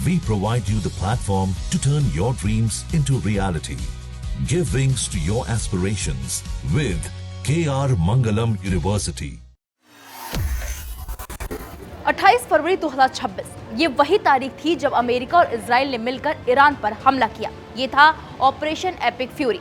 We provide you the platform to turn your dreams into reality. Give wings to your aspirations with KR Mangalam University. 28 फरवरी 2026 ये वही तारीख थी जब America और Israel ने मिलकर ईरान पर हमला किया। ये था ऑपरेशन एपिक फ्यूरी।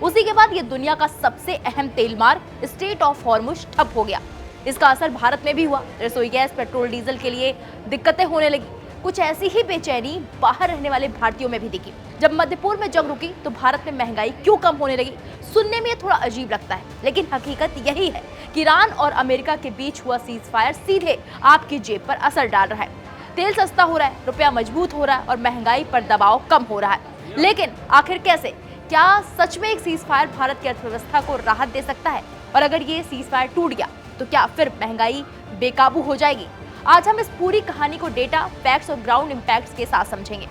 उसी के बाद ये दुनिया का सबसे अहम तेल मार्ग स्ट्रेट ऑफ हॉर्मुज ठप हो गया। इसका असर भारत में भी हुआ। रसोई गैस, पेट्रोल, डीजल के लिए दिक्कतें होने लगी। कुछ ऐसी ही बेचैनी बाहर रहने वाले भारतीयों में भी दिखी। जब मध्य पूर्व में जंग रुकी तो भारत में महंगाई क्यों कम होने लगी? सुनने में ये थोड़ा अजीब लगता है, लेकिन हकीकत यही है कि ईरान और अमेरिका के बीच हुआ सीज फायर सीधे आपकी जेब पर असर डाल रहा है। तेल सस्ता हो रहा है, रुपया मजबूत हो रहा है और महंगाई पर दबाव कम हो रहा है। लेकिन आखिर कैसे? क्या सच में एक सीज फायर भारत की अर्थव्यवस्था को राहत दे सकता है? और अगर ये सीज फायर टूट गया तो क्या फिर महंगाई बेकाबू हो जाएगी? आज हम इस पूरी कहानी को डेटा, फैक्ट्स और ग्राउंड इंपैक्ट्स के साथ समझेंगे।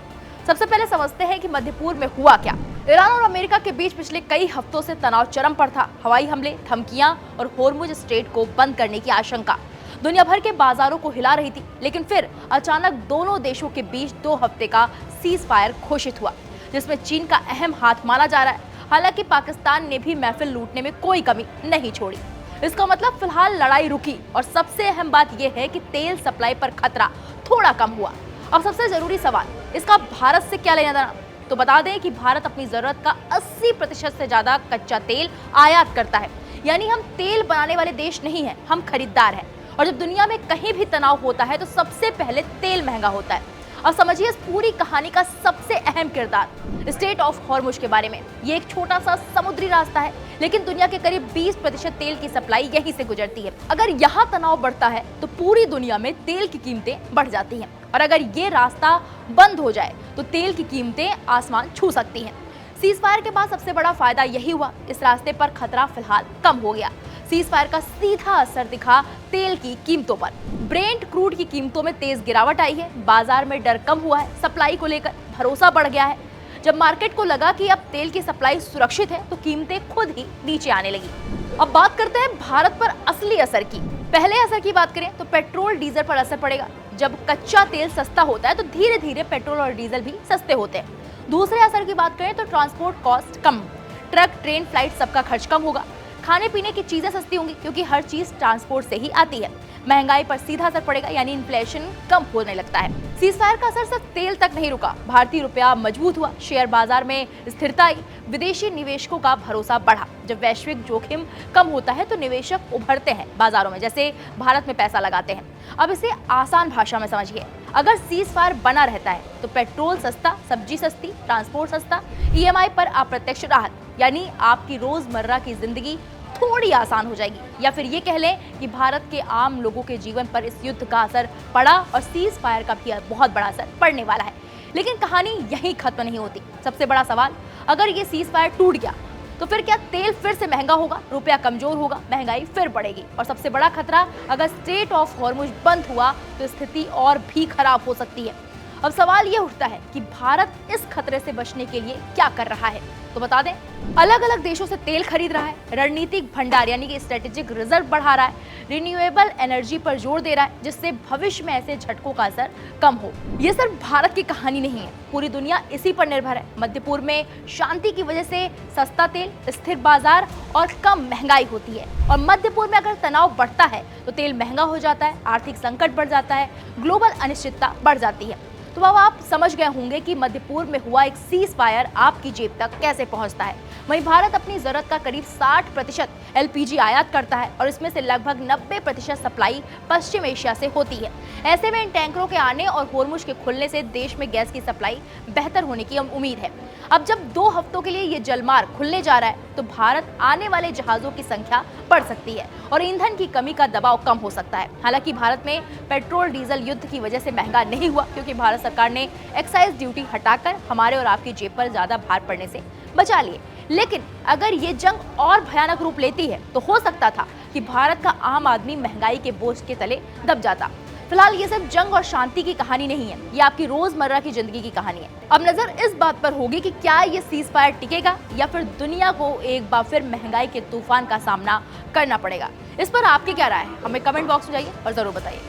सबसे पहले समझते हैं कि मध्य पूर्व में हुआ क्या। ईरान और अमेरिका के बीच पिछले कई हफ्तों से तनाव चरम पर था। हवाई हमले, धमकियां और होर्मुज स्ट्रेट को बंद करने की आशंका दुनिया भर के बाजारों को हिला रही थी। लेकिन फिर अचानक दोनों देशों के बीच 2 हफ्ते का सीज फायर घोषित हुआ, जिसमें चीन का अहम हाथ माना जा रहा है। हालांकि पाकिस्तान ने भी महफिल लूटने में कोई कमी नहीं छोड़ी। इसका मतलब फिलहाल लड़ाई रुकी और सबसे अहम बात यह है कि तेल सप्लाई पर खतरा थोड़ा कम हुआ। अब सबसे जरूरी सवाल, इसका भारत से क्या लेना देना? तो बता दें कि भारत अपनी जरूरत का 80% से ज्यादा कच्चा तेल आयात करता है। यानी हम तेल बनाने वाले देश नहीं हैं, हम खरीदार हैं। और जब दुनिया में कहीं भी तनाव होता है तो सबसे पहले तेल महंगा होता है। अब समझिए इस पूरी कहानी का सबसे अहम किरदार स्ट्रेट ऑफ हॉर्मुज के बारे में। ये एक छोटा सा समुद्री रास्ता है, लेकिन दुनिया के करीब 20% तेल की सप्लाई यहीं से गुजरती है। अगर यहाँ तनाव बढ़ता है तो पूरी दुनिया में तेल की कीमतें बढ़ जाती हैं। और अगर ये रास्ता बंद हो जाए तो तेल की कीमतें आसमान छू सकती हैं। सीज फायर के बाद सबसे बड़ा फायदा यही हुआ, इस रास्ते पर खतरा फिलहाल कम हो गया। सीज फायर का सीधा असर दिखा तेल की कीमतों पर। ब्रेंट क्रूड की कीमतों में तेज गिरावट आई है। बाजार में डर कम हुआ है, सप्लाई को लेकर भरोसा बढ़ गया है। जब मार्केट को लगा कि अब तेल की सप्लाई सुरक्षित है तो कीमतें खुद ही नीचे आने लगी। अब बात करते हैं भारत पर असली असर की। पहले असर की बात करें तो पेट्रोल डीजल पर असर पड़ेगा। जब कच्चा तेल सस्ता होता है तो धीरे धीरे पेट्रोल और डीजल भी सस्ते होते हैं। दूसरे असर की बात करें तो ट्रांसपोर्ट कॉस्ट कम, ट्रक, ट्रेन, फ्लाइट सबका खर्च कम होगा। खाने पीने की चीजें सस्ती होंगी क्योंकि हर चीज ट्रांसपोर्ट से ही आती है। महंगाई पर सीधा असर पड़ेगा, यानी इन्फ्लेशन कम होने लगता है। सीज फायर का असर सिर्फ तेल तक नहीं रुका। भारतीय रुपया मजबूत हुआ, शेयर बाजार में स्थिरता आई, विदेशी निवेशकों का भरोसा बढ़ा। जब वैश्विक जोखिम कम होता है तो निवेशक उभरते हैं बाजारों में, जैसे भारत में पैसा लगाते हैं। अब इसे आसान भाषा में समझिए। अगर सीज फायर बना रहता है तो पेट्रोल सस्ता, सब्जी सस्ती, ट्रांसपोर्ट सस्ता, ईएमआई पर अप्रत्यक्ष राहत, यानी आपकी रोजमर्रा की जिंदगी थोड़ी आसान हो जाएगी। या फिर ये कह लें कि भारत के आम लोगों के जीवन पर इस युद्ध का असर पड़ा और सीज फायर का भी बहुत बड़ा असर पड़ने वाला है। लेकिन कहानी यहीं खत्म नहीं होती। सबसे बड़ा सवाल, अगर ये सीज फायर टूट गया तो फिर क्या तेल फिर से महंगा होगा, रुपया कमजोर होगा, महंगाई फिर बढ़ेगी? और सबसे बड़ा खतरा, अगर स्ट्रेट ऑफ हॉर्मुज बंद हुआ तो स्थिति और भी खराब हो सकती है। अब सवाल ये उठता है कि भारत इस खतरे से बचने के लिए क्या कर रहा है? तो बता दें, अलग अलग देशों से तेल खरीद रहा है, रणनीतिक भंडार यानी कि स्ट्रेटेजिक रिजर्व बढ़ा रहा है, रिन्यूएबल एनर्जी पर जोर दे रहा है, जिससे भविष्य में ऐसे झटकों का असर कम हो। ये सिर्फ भारत की कहानी नहीं है, पूरी दुनिया इसी पर निर्भर है। मध्य पूर्व में शांति की वजह से सस्ता तेल, स्थिर बाजार और कम महंगाई होती है। और मध्य पूर्व में अगर तनाव बढ़ता है तो तेल महंगा हो जाता है, आर्थिक संकट बढ़ जाता है, ग्लोबल अनिश्चितता बढ़ जाती है। तो अब आप समझ गए होंगे कि मध्य पूर्व में हुआ एक सीज फायर आपकी जेब तक कैसे पहुंचता है। वहीं भारत अपनी जरूरत का करीब 60% एलपीजी आयात करता है और इसमें से लगभग 90% सप्लाई पश्चिम एशिया से होती है। ऐसे में इन टैंकरों के आने और होर्मुज के खुलने से देश में गैस की सप्लाई बेहतर होने की उम्मीद है। अब जब 2 हफ्तों के लिए ये जलमार्ग खुलने जा रहा है तो भारत आने वाले जहाजों की संख्या बढ़ सकती है और ईंधन की कमी का दबाव कम हो सकता है। हालांकि भारत में पेट्रोल डीजल युद्ध की वजह से महंगा नहीं हुआ, क्योंकि भारत सरकार ने एक्साइज ड्यूटी हटाकर हमारे और आपकी जेब पर ज्यादा भार पड़ने से बचा लिए। लेकिन अगर ये जंग और भयानक रूप लेती है तो हो सकता था कि भारत का आम आदमी महंगाई के बोझ के तले दब जाता। फिलहाल ये सिर्फ जंग और शांति की कहानी नहीं है, ये आपकी रोजमर्रा की जिंदगी की कहानी है। अब नजर इस बात पर होगी कि क्या ये सीज फायर टिकेगा या फिर दुनिया को एक बार फिर महंगाई के तूफान का सामना करना पड़ेगा। इस पर आपकी क्या राय है? हमें कमेंट बॉक्स में जाइए और जरूर बताइए।